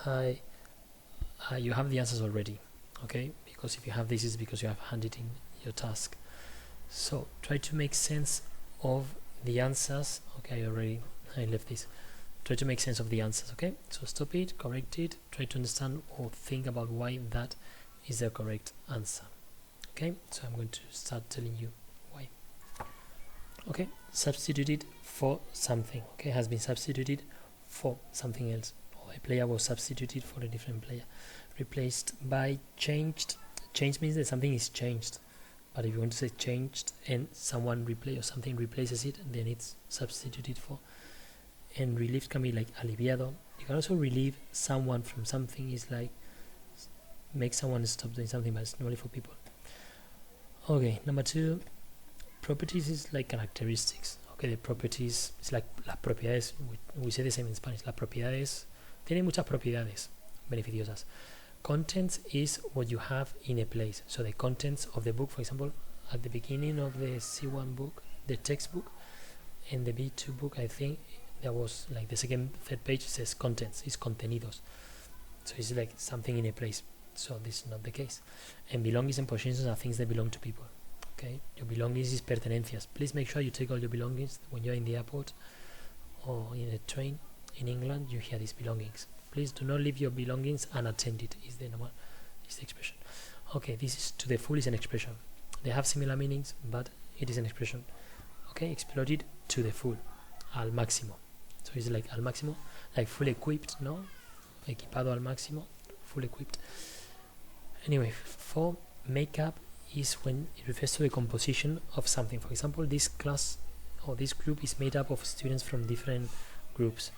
I you have the answers already, okay? Because if you have this, is because you have handed in your task. So try to make sense of the answers. Okay, I left this. Try to make sense of the answers, okay? So stop it, correct it, try to understand or think about why that is the correct answer. Okay, so I'm going to start telling you why. Okay, substituted for something. Okay, has been substituted for something else. Or a player was substituted for a different player. Replaced by changed. Change means that something is changed. But if you want to say changed and someone or something replaces it, then it's substituted for. And relieved can be like aliviado. You can also relieve someone from something. Is like make someone stop doing something, but it's not only for people. Okay, number 2, properties is like characteristics. Okay, the properties is like las propiedades. We say the same in Spanish. Las propiedades tienen muchas propiedades beneficiosas. Contents is what you have in a place. So the contents of the book, for example, at the beginning of the C1 book, the textbook, and the B2 book, I think there was like the third page says contents, is contenidos. So it's like something in a place. So this is not the case. And belongings and possessions are things that belong to people. Okay, your belongings is pertenencias. Please make sure you take all your belongings when you're in the airport or in a train. In England, you hear these belongings. Please do not leave your belongings unattended. Is the expression. Okay, this is to the full is an expression. They have similar meanings, but it is an expression. Okay, exploited to the full, al máximo. So it's like al máximo, like full equipped, no? Equipado al máximo, full equipped. Anyway, for makeup is when it refers to the composition of something. For example, this class or this group is made up of students from different groups.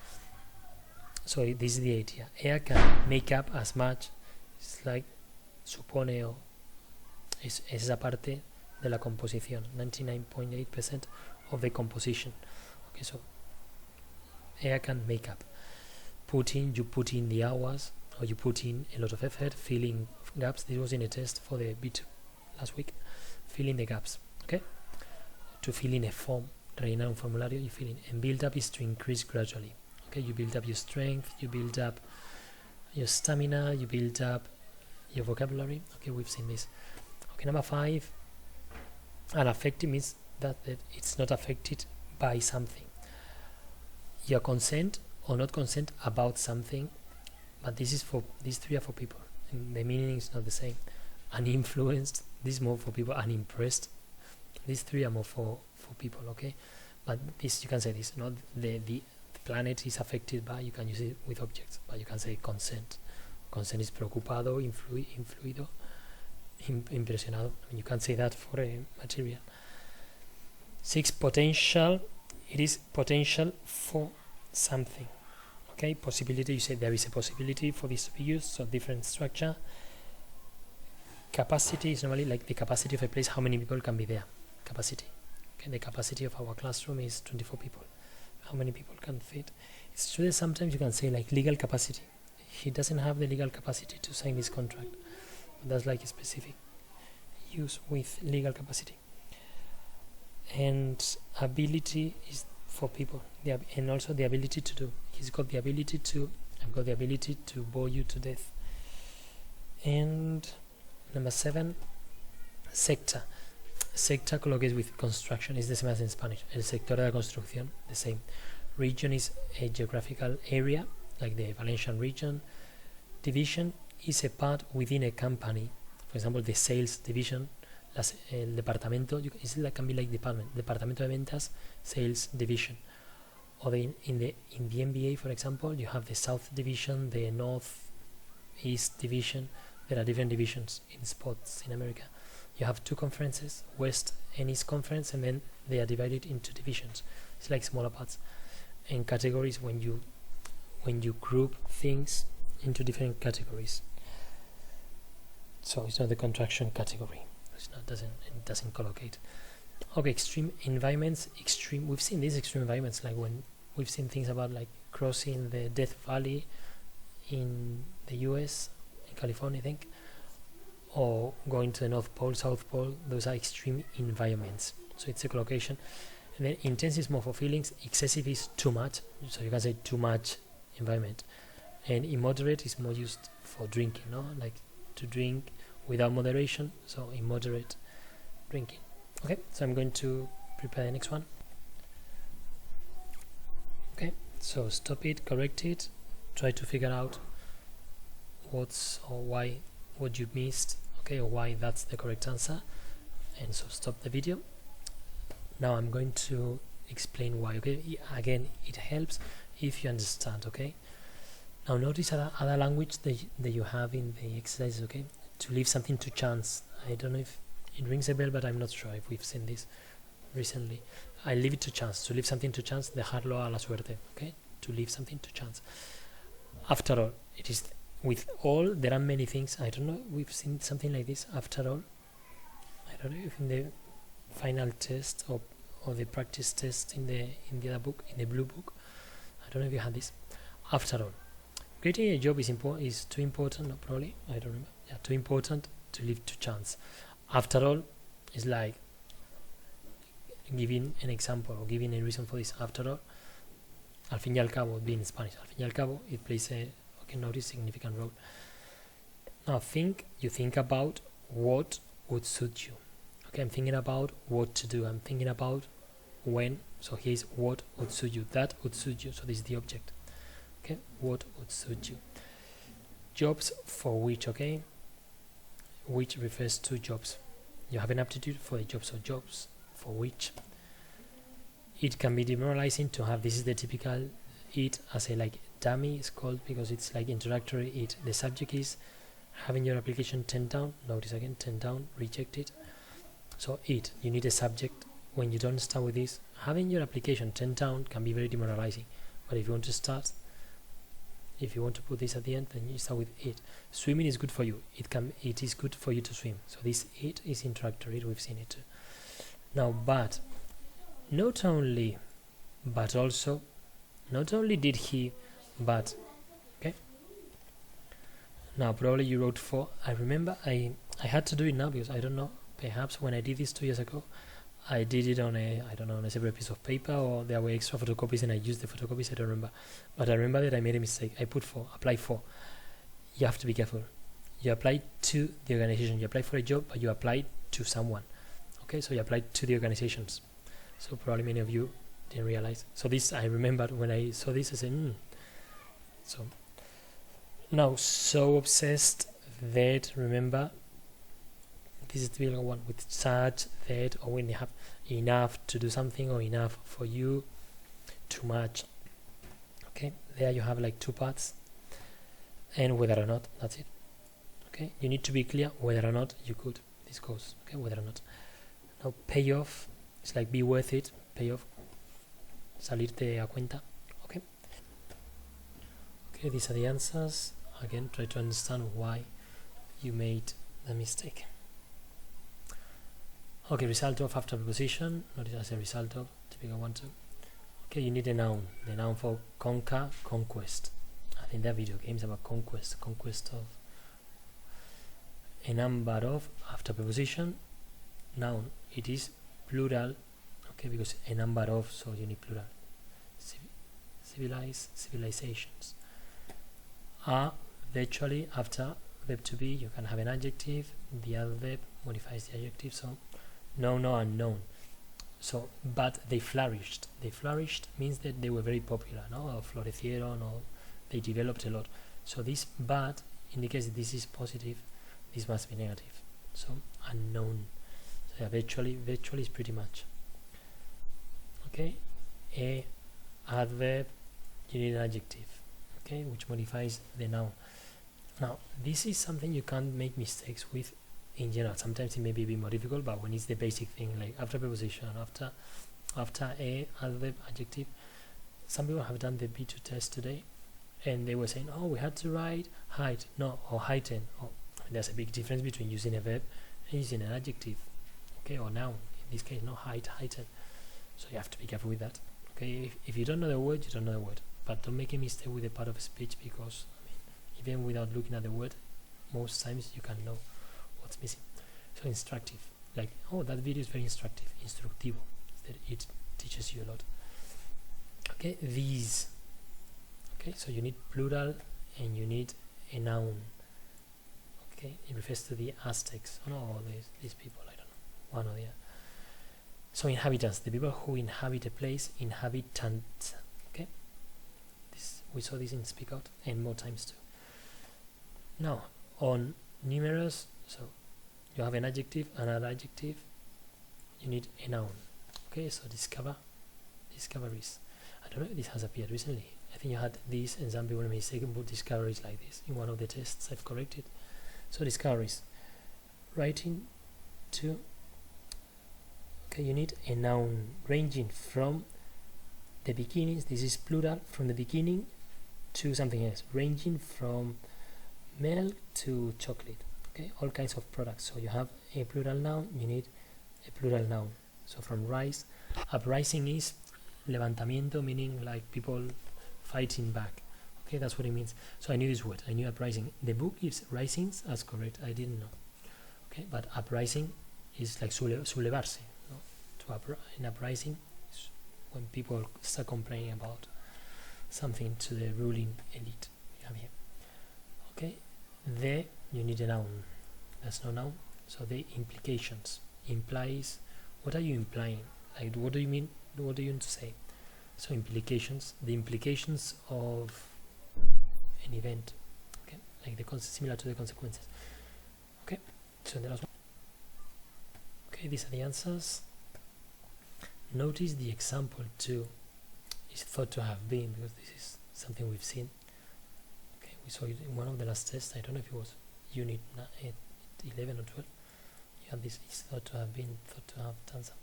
So this is the idea. Ella can make up as much. It's like supone o es esa parte de la composición. 99.8% of the composition. Okay, so ella can make up. You put in the hours, or you put in a lot of effort, filling gaps. This was in a test for the B2 last week. Filling the gaps, okay? To fill in a form, rellenar un formulario, you fill in. And build up is to increase gradually. Okay, you build up your strength, you build up your stamina, you build up your vocabulary. Okay, we've seen this. Okay, number 5, unaffected means that it's not affected by something. Your consent or not consent about something, but these 3 are for people, and the meaning is not the same. Uninfluenced, this is more for people. Unimpressed, these 3 are more for people. Okay, but this you can say this, not the planet is affected by, you can use it with objects, but you can say consent. Consent is preocupado, influido, impresionado. I mean, you can say that for a material. 6, potential. It is potential for something. Okay, possibility, you say there is a possibility for this to be used, so different structure. Capacity is normally like the capacity of a place, how many people can be there. Capacity. Okay, the capacity of our classroom is 24 people. How many people can fit? It's true that sometimes you can say like legal capacity. He doesn't have the legal capacity to sign this contract. But that's like a specific use with legal capacity. And ability is for people, and also the ability to do. I've got the ability to bore you to death. And number 7, sector. Sector collocates with construction, is the same as in Spanish. El sector de la construcción, the same. Region is a geographical area, like the Valencian region. Division is a part within a company. For example, the sales division, el departamento, can be like departamento de ventas, sales division. Or in the MBA, for example, you have the South division, the North East division. There are different divisions in sports in America. You have 2 conferences, West and East conference, and then they are divided into divisions. It's like smaller parts. And categories, when you group things into different categories. So it's not the contraction category. It doesn't collocate. Okay, extreme environments. We've seen these extreme environments, like when we've seen things about like crossing the Death Valley in the US, in California, I think, or going to the North Pole, South Pole. Those are extreme environments. So it's a collocation. And then intense is more for feelings. Excessive is too much. So you can say too much environment. and immoderate is more used for drinking, no, like to drink without moderation, so immoderate drinking. Okay, so I'm going to prepare the next one. Okay, so stop it, correct it, try to figure out what you missed, okay, or why that's the correct answer, and so stop the video. Now I'm going to explain why. Okay, again, it helps if you understand. Okay, now notice other language that you have in the exercises. Okay, to leave something to chance. I don't know if it rings a bell, but I'm not sure if we've seen this recently. I leave it to chance. To leave something to chance, dejarlo a la suerte. Okay, to leave something to chance. After all, it is with all. There are many things. I don't know. We've seen something like this. After all, I don't know if in the final test or the practice test in the other book, in the blue book, I don't know if you had this. After all, creating a job is too important. No, probably I don't remember. Yeah, too important to leave to chance. After all is like giving an example or giving a reason for this. After all, al fin y al cabo, being in Spanish, al fin y al cabo, it plays a significant role. Now you think about what would suit you. Okay, I'm thinking about what to do. I'm thinking about when. So here's what would suit you. That would suit you. So this is the object. Okay, what would suit you. Jobs for which. Okay, which refers to jobs. You have an aptitude for a job. So jobs for which. It can be demoralizing to have. This is the typical it as a like dummy. It's called because it's like introductory. It. The subject is having your application turned down. Notice again, turned down, rejected. So you need a subject. When you don't start with this, having your application turned down can be very demoralizing. But if you want to start, if you want to put this at the end, then you start with it. Swimming is good for you. It is good for you to swim. So this it is introductory. We've seen it too. Now, but not only did he, but okay. Now probably you wrote for. I remember I had to do it now because I don't know. Perhaps when I did this 2 years ago, I did it on on a separate piece of paper, or there were extra photocopies and I used the photocopies, I don't remember. But I remember that I made a mistake. I put apply for. You have to be careful. You apply to the organization. You apply for a job, but you apply to someone. Okay, so you apply to the organizations. So probably many of you didn't realize. So this, I remembered when I saw this, I said, So now, so obsessed that, remember, this is the typical one with such, that, or when you have enough to do something or enough for you, too much. Okay, there you have like two parts, and whether or not, that's it. Okay, you need to be clear whether or not you could. This goes, okay, whether or not. Now, payoff, it's like be worth it, payoff, salirte a cuenta. Okay. Okay, these are the answers. Again, try to understand why you made the mistake. Okay, result of after preposition, notice as a result of, typical 1, 2. Okay, you need a noun. The noun for conquer, conquest. I think that video game is about conquest of a number of after preposition. Noun, it is plural, okay, because a number of, so you need plural. Civilizations. Virtually after verb to be, you can have an adjective. The other verb modifies the adjective, so no, unknown. So, but they flourished. They flourished means that they were very popular, no? Or florecieron, or they developed a lot. So this but indicates that this is positive, this must be negative. So unknown. So yeah, virtually is pretty much. Okay, a adverb, you need an adjective, okay, which modifies the noun. Now, this is something you can't make mistakes with in general. Sometimes it may be a bit more difficult, but when it's the basic thing, like after preposition, after a adverb, adjective. Some people have done the B2 test today, and they were saying, oh, we had to write height, no, or heighten. Oh, there's a big difference between using a verb and using an adjective, okay, or noun. In this case, no, heighten. So you have to be careful with that. Okay, if you don't know the word, you don't know the word. But don't make a mistake with a part of speech, because even without looking at the word, most times you can know what's missing. So instructive, like, oh, that video is very instructive. Instructivo, that it teaches you a lot. Okay, these. Okay, so you need plural and you need a noun. Okay, it refers to the Aztecs. Oh no, these people, I don't know, one or the other. So inhabitants, the people who inhabit a place, inhabitant. Okay, we saw this in Speak Out and more times too. Now on numerous, so you have an adjective and an adjective, you need a noun. Okay, so discoveries. I don't know if this has appeared recently. I think you had this, and some people may mistaken put discoveries like this in one of the tests I've corrected. So discoveries, writing to. Okay, you need a noun ranging from the beginnings. This is plural, from the beginning to something else, ranging from milk to chocolate. Okay, all kinds of products. So you have a plural noun, you need a plural noun. So from rise, uprising is levantamiento, meaning like people fighting back. Okay, that's what it means. So I knew this word, I knew uprising. The book gives risings as correct, I didn't know. Okay, but uprising is like sublevarse. No? An uprising is when people start complaining about something to the ruling elite. You have here. Okay, there you need a noun. There's no noun. So the implications implies. What are you implying? Like, what do you mean? What do you want to say? So implications, the implications of an event. Okay, like similar to the consequences. Okay, so the last one. Okay, these are the answers. Notice the example 2 is thought to have been, because this is something we've seen. Okay, we saw it in one of the last tests. I don't know if it was unit 11 or 12. You had this is thought to have been, thought to have done something.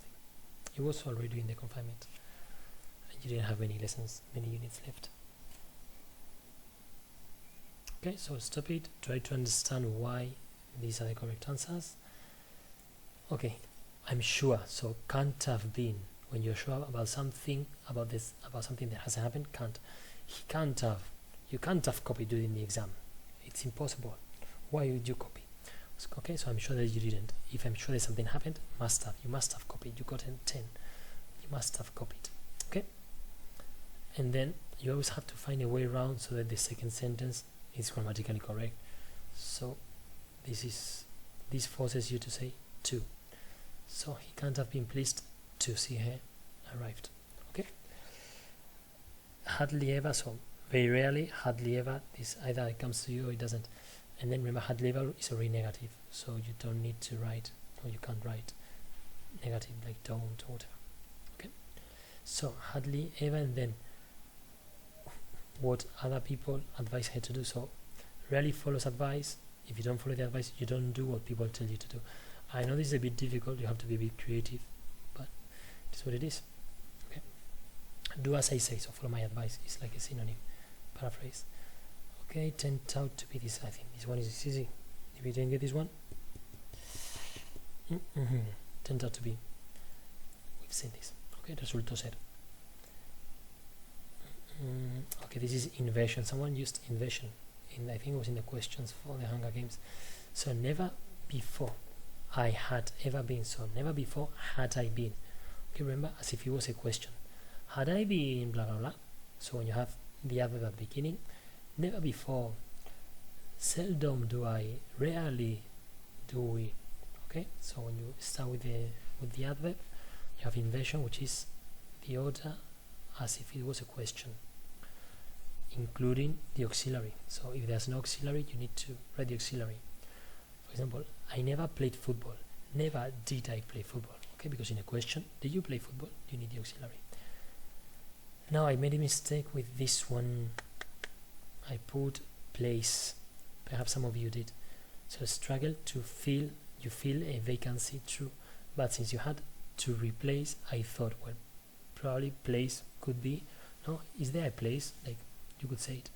It was already in the confinement, and you didn't have many lessons, many units left. Okay, so stop it, try to understand why these are the correct answers. Okay, I'm sure, so can't have been, when you're sure about something, about something that hasn't happened, can't. He can't have, you can't have copied during the exam. It's impossible. Why would you copy? Okay, so I'm sure that you didn't. If I'm sure that something happened, must have. You must have copied. You got a 10. You must have copied. Okay? And then you always have to find a way around so that the second sentence is grammatically correct. So this forces you to say to. So he can't have been pleased to see her arrived. Okay? Hardly ever, so very rarely, hardly ever, this either it comes to you or it doesn't. And then remember, hardly ever is already negative, so you don't need to write, or you can't write negative like don't or whatever. Okay, so hardly ever, and then what other people advise her to do. So rarely follows advice. If you don't follow the advice, you don't do what people tell you to do. I know this is a bit difficult, you have to be a bit creative, but it's what it is. Okay, do as I say, so follow my advice is like a synonym, paraphrase. Okay, turned out to be this. I think this one is easy. If you didn't get this one, turned out to be. We've seen this. Okay, resultó ser. Okay, this is inversion. Someone used inversion. I think it was in the questions for the Hunger Games. So never before I had ever been. So never before had I been. Okay, remember, as if it was a question. Had I been blah blah blah. So when you have the adverb at the beginning. Never before, seldom do I, rarely do we. Okay, so when you start with the adverb, you have inversion, which is the order as if it was a question, including the auxiliary. So if there's no auxiliary, you need to write the auxiliary. For example, I never played football. Never did I play football. Okay, because in a question, did you play football? You need the auxiliary. Now I made a mistake with this one. I put place. Perhaps some of you did. So struggle to fill. You fill a vacancy, true. But since you had to replace, I thought, well, probably place could be. No, is there a place? Like you could say it.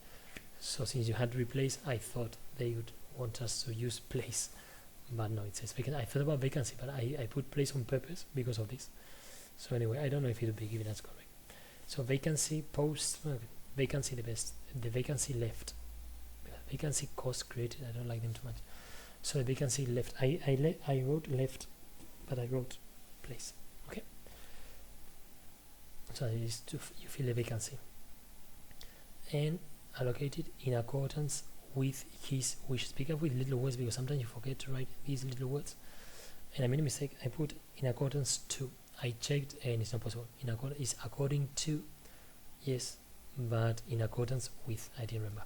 So since you had to replace, I thought they would want us to use place. But no, it says vacancy. I thought about vacancy, but I put place on purpose because of this. So anyway, I don't know if it would be given as correct. So vacancy, post, vacancy the best. The vacancy left. Vacancy cost created. I don't like them too much. So the vacancy left. I wrote left, but I wrote place. Okay. So it is to you fill a vacancy. And allocated in accordance with his wishes. Be careful with little words because sometimes you forget to write these little words. And I made a mistake. I put in accordance to. I checked and it's not possible. In accordance is according to, yes, but in accordance with. I didn't remember.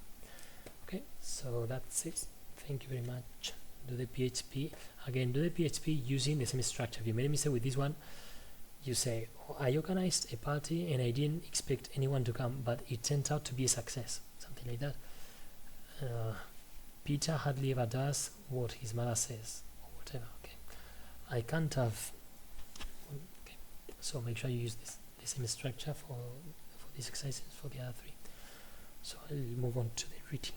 Okay, so that's it. Thank you very much. Do the PHP again. Do the PHP using the same structure. If you made a mistake with this one, you say, oh, I organized a party and I didn't expect anyone to come, but it turned out to be a success. Something like that. Peter hardly ever does what his mother says, or whatever. Okay, I can't have. Okay, so make sure you use the same structure for these exercises for the other three. So I'll move on to the reading.